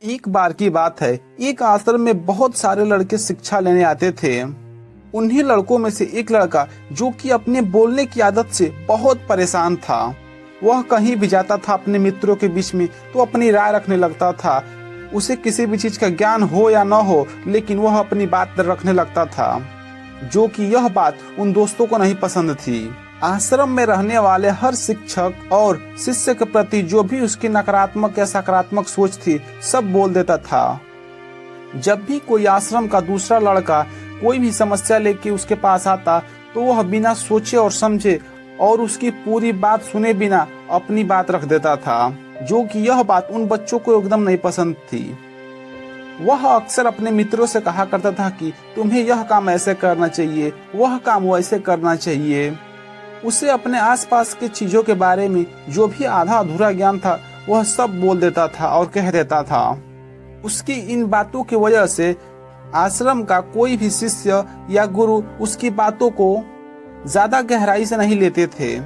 एक बार की बात है, एक आश्रम में बहुत सारे लड़के शिक्षा लेने आते थे। उन्हीं लड़कों में से एक लड़का जो कि अपने बोलने की आदत से बहुत परेशान था। वह कहीं भी जाता था अपने मित्रों के बीच में तो अपनी राय रखने लगता था। उसे किसी भी चीज का ज्ञान हो या न हो, लेकिन वह अपनी बात रखने लगता था, जो कि यह बात उन दोस्तों को नहीं पसंद थी। आश्रम में रहने वाले हर शिक्षक और शिष्य के प्रति जो भी उसकी नकारात्मक या सकारात्मक सोच थी, सब बोल देता था। जब भी कोई आश्रम का दूसरा लड़का कोई भी समस्या लेके उसके पास आता तो वह बिना सोचे और समझे और उसकी पूरी बात सुने बिना अपनी बात रख देता था, जो कि यह बात उन बच्चों को एकदम नहीं पसंद थी। वह अक्सर अपने मित्रों से कहा करता था कि तुम्हें यह काम ऐसे करना चाहिए, वह काम वैसे करना चाहिए। उसे अपने आसपास के चीजों के बारे में जो भी आधा अधूरा ज्ञान था वह सब बोल देता था और कह देता था। उसकी इन बातों की वजह से आश्रम का कोई भी शिष्य या गुरु उसकी बातों को ज्यादा गहराई से नहीं लेते थे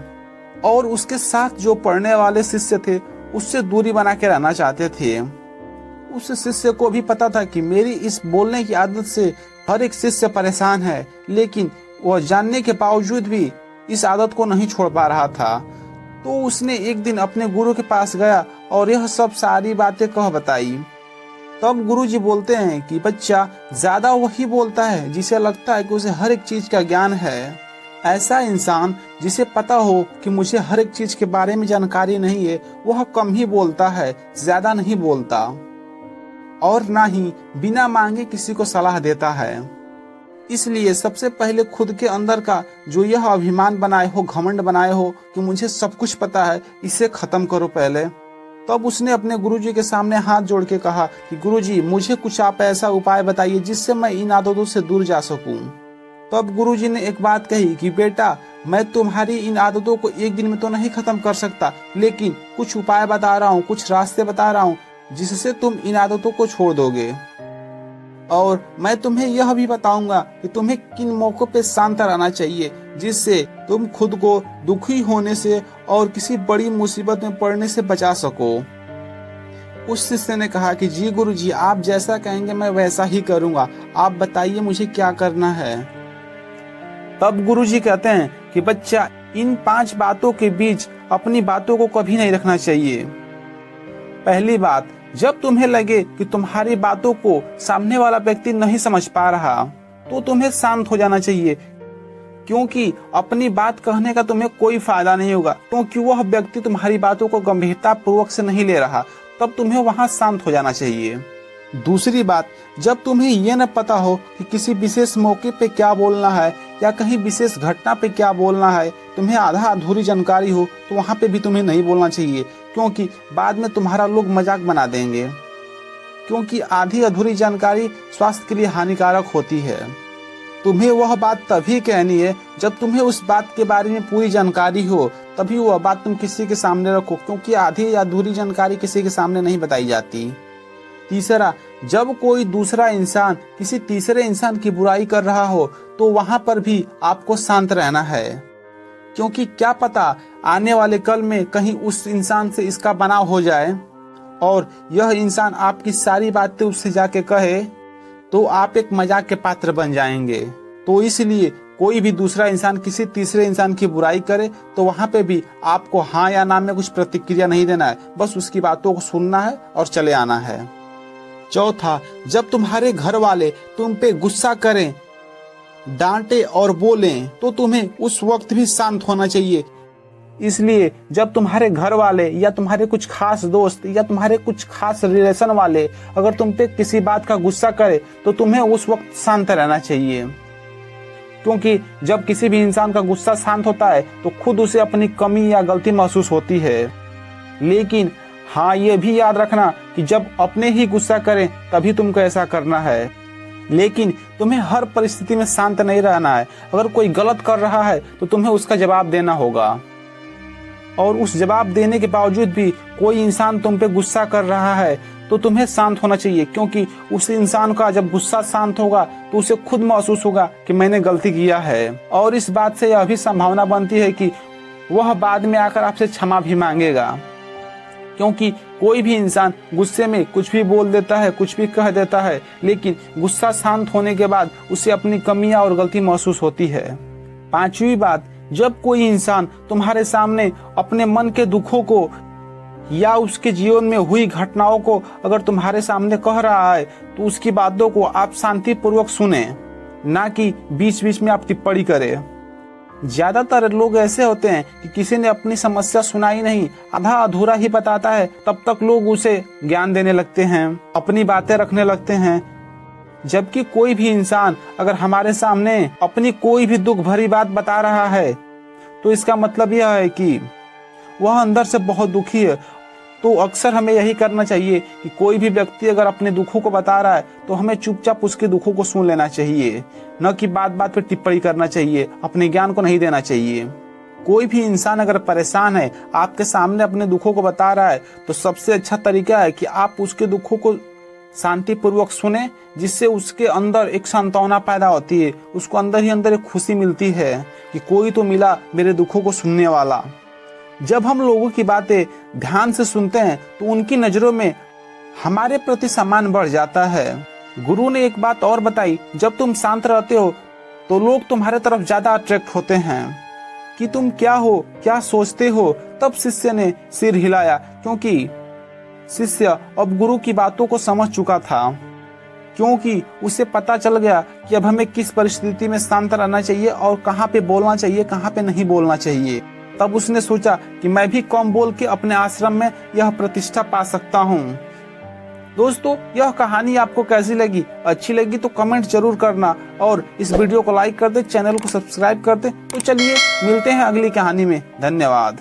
और उसके साथ जो पढ़ने वाले शिष्य थे उससे दूरी बना के रहना चाहते थे। उस शिष्य को भी पता था कि मेरी इस बोलने की आदत से हर एक शिष्य परेशान है, लेकिन वह जानने के बावजूद भी इस आदत को नहीं छोड़ पा रहा था। तो उसने एक दिन अपने गुरु के पास गया और यह सब सारी बातें कह बताई। तब गुरुजी बोलते हैं कि बच्चा, ज्यादा वही बोलता है जिसे लगता है कि उसे हर एक चीज का ज्ञान है। ऐसा इंसान जिसे पता हो कि मुझे हर एक चीज के बारे में जानकारी नहीं है, वह कम ही बोलता है, ज्यादा नहीं बोलता और ना ही बिना मांगे किसी को सलाह देता है। इसलिए सबसे पहले खुद के अंदर का जो यह अभिमान बनाए हो, घमंड बनाए हो कि मुझे सब कुछ पता है, इसे खत्म करो पहले। तब उसने अपने गुरुजी के सामने हाथ जोड़ के कहा कि गुरुजी, मुझे कुछ आप ऐसा उपाय बताइए जिससे मैं इन आदतों से दूर जा सकूं। तब गुरुजी ने एक बात कही कि बेटा, मैं तुम्हारी इन आदतों को एक दिन में तो नहीं खत्म कर सकता, लेकिन कुछ उपाय बता रहा हूँ, कुछ रास्ते बता रहा हूँ जिससे तुम इन आदतों को छोड़ दोगे। और मैं तुम्हें यह भी बताऊंगा कि तुम्हें किन मौकों पे शांत रहना चाहिए जिससे तुम खुद को दुखी होने से और किसी बड़ी मुसीबत में पड़ने से बचा सको। उस शिष्य ने कहा कि जी गुरुजी, आप जैसा कहेंगे मैं वैसा ही करूंगा, आप बताइए मुझे क्या करना है। तब गुरुजी कहते हैं कि बच्चा, इन 5 बातों के बीच अपनी बातों को कभी नहीं रखना चाहिए। पहली बात, जब तुम्हें लगे कि तुम्हारी बातों को सामने वाला व्यक्ति नहीं समझ पा रहा तो तुम्हें शांत हो जाना चाहिए, क्योंकि अपनी बात कहने का तुम्हें कोई फायदा नहीं होगा, क्योंकि वह व्यक्ति तुम्हारी बातों को गंभीरता पूर्वक से नहीं ले रहा। तब तुम्हें वहां शांत हो जाना चाहिए। दूसरी बात, जब तुम्हें यह न पता हो कि किसी विशेष मौके पे क्या बोलना है या कहीं विशेष घटना पे क्या बोलना है, तुम्हें आधा अधूरी जानकारी हो, तो वहां पे भी तुम्हें नहीं बोलना चाहिए, क्योंकि बाद में तुम्हारा लोग मजाक बना देंगे। क्योंकि आधी अधूरी जानकारी स्वास्थ्य के लिए हानिकारक होती है। तुम्हें वह बात तभी कहनी है जब तुम्हें उस बात के बारे में पूरी जानकारी हो, तभी वह बात तुम किसी के सामने रखो, क्योंकि आधी अधूरी जानकारी किसी के सामने नहीं बताई जाती। तीसरा, जब कोई दूसरा इंसान किसी तीसरे इंसान की बुराई कर रहा हो तो वहां पर भी आपको शांत रहना है, क्योंकि क्या पता आने वाले कल में कहीं उस इंसान से इसका बनाव हो जाए और यह इंसान आपकी सारी बातें उससे जाके कहे तो आप एक मजाक के पात्र बन जाएंगे। तो इसलिए कोई भी दूसरा इंसान किसी तीसरे इंसान की बुराई करे तो वहां पे भी आपको हाँ या ना में कुछ प्रतिक्रिया नहीं देना है, बस उसकी बातों को सुनना है और चले आना है। चौथा, जब तुम्हारे घर वाले तुम पे गुस्सा करें, डांटे और बोलें तो तुम्हें उस वक्त भी शांत होना चाहिए। इसलिए जब तुम्हारे घर वाले या तुम्हारे कुछ खास दोस्त या तुम्हारे कुछ खास रिलेशन वाले अगर तुम पे किसी बात का गुस्सा करे तो तुम्हें उस वक्त शांत रहना चाहिए, क्योंकि जब किसी भी इंसान का गुस्सा शांत होता है तो खुद उसे अपनी कमी या गलती महसूस होती है। लेकिन हाँ, ये भी याद रखना कि जब अपने ही गुस्सा करें तभी तुमको ऐसा करना है, लेकिन तुम्हें हर परिस्थिति में शांत नहीं रहना है। अगर कोई गलत कर रहा है तो तुम्हें उसका जवाब देना होगा, और उस जवाब देने के बावजूद भी कोई इंसान तुम पे गुस्सा कर रहा है तो तुम्हें शांत होना चाहिए, क्योंकि उस इंसान का जब गुस्सा शांत होगा तो उसे खुद महसूस होगा कि मैंने गलती किया है, और इस बात से यह भी संभावना बनती है कि वह बाद में आकर आपसे क्षमा भी मांगेगा। क्योंकि कोई भी इंसान गुस्से में कुछ भी बोल देता है, कुछ भी कह देता है, लेकिन गुस्सा शांत होने के बाद उसे अपनी कमियां और गलती महसूस होती है। पांचवी बात, जब कोई इंसान तुम्हारे सामने अपने मन के दुखों को या उसके जीवन में हुई घटनाओं को अगर तुम्हारे सामने कह रहा है तो उसकी बातों को आप शांतिपूर्वक सुने, ना कि बीच बीच में आप टिप्पणी करें। ज्यादातर लोग ऐसे होते हैं कि किसी ने अपनी समस्या सुनाई नहीं, आधा अधूरा ही बताता है, तब तक लोग उसे ज्ञान देने लगते हैं, अपनी बातें रखने लगते हैं। जबकि कोई भी इंसान अगर हमारे सामने अपनी कोई भी दुख भरी बात बता रहा है तो इसका मतलब यह है कि वह अंदर से बहुत दुखी है। तो अक्सर हमें यही करना चाहिए कि कोई भी व्यक्ति अगर अपने दुखों को बता रहा है तो हमें चुपचाप उसके दुखों को सुन लेना चाहिए, न कि बात बात पर टिप्पणी करना चाहिए, अपने ज्ञान को नहीं देना चाहिए। कोई भी इंसान अगर परेशान है, आपके सामने अपने दुखों को बता रहा है, तो सबसे अच्छा तरीका है कि आप उसके दुखों को शांतिपूर्वक सुने, जिससे उसके अंदर एक सांत्वना पैदा होती है, उसको अंदर ही अंदर एक खुशी मिलती है कि कोई तो मिला मेरे दुखों को सुनने वाला। जब हम लोगों की बातें ध्यान से सुनते हैं तो उनकी नजरों में हमारे प्रति सम्मान बढ़ जाता है। गुरु ने एक बात और बताई, जब तुम शांत रहते हो तो लोग तुम्हारे तरफ ज्यादा अट्रैक्ट होते हैं कि तुम क्या हो, क्या सोचते हो। तब शिष्य ने सिर हिलाया, क्योंकि शिष्य अब गुरु की बातों को समझ चुका था, क्योंकि उसे पता चल गया कि अब हमें किस परिस्थिति में शांत रहना चाहिए और कहाँ पे बोलना चाहिए, कहाँ पे नहीं बोलना चाहिए। तब उसने सोचा कि मैं भी कम बोल के अपने आश्रम में यह प्रतिष्ठा पा सकता हूँ। दोस्तों, यह कहानी आपको कैसी लगी? अच्छी लगी तो कमेंट जरूर करना और इस वीडियो को लाइक कर दे, चैनल को सब्सक्राइब कर दे। तो चलिए मिलते हैं अगली कहानी में। धन्यवाद।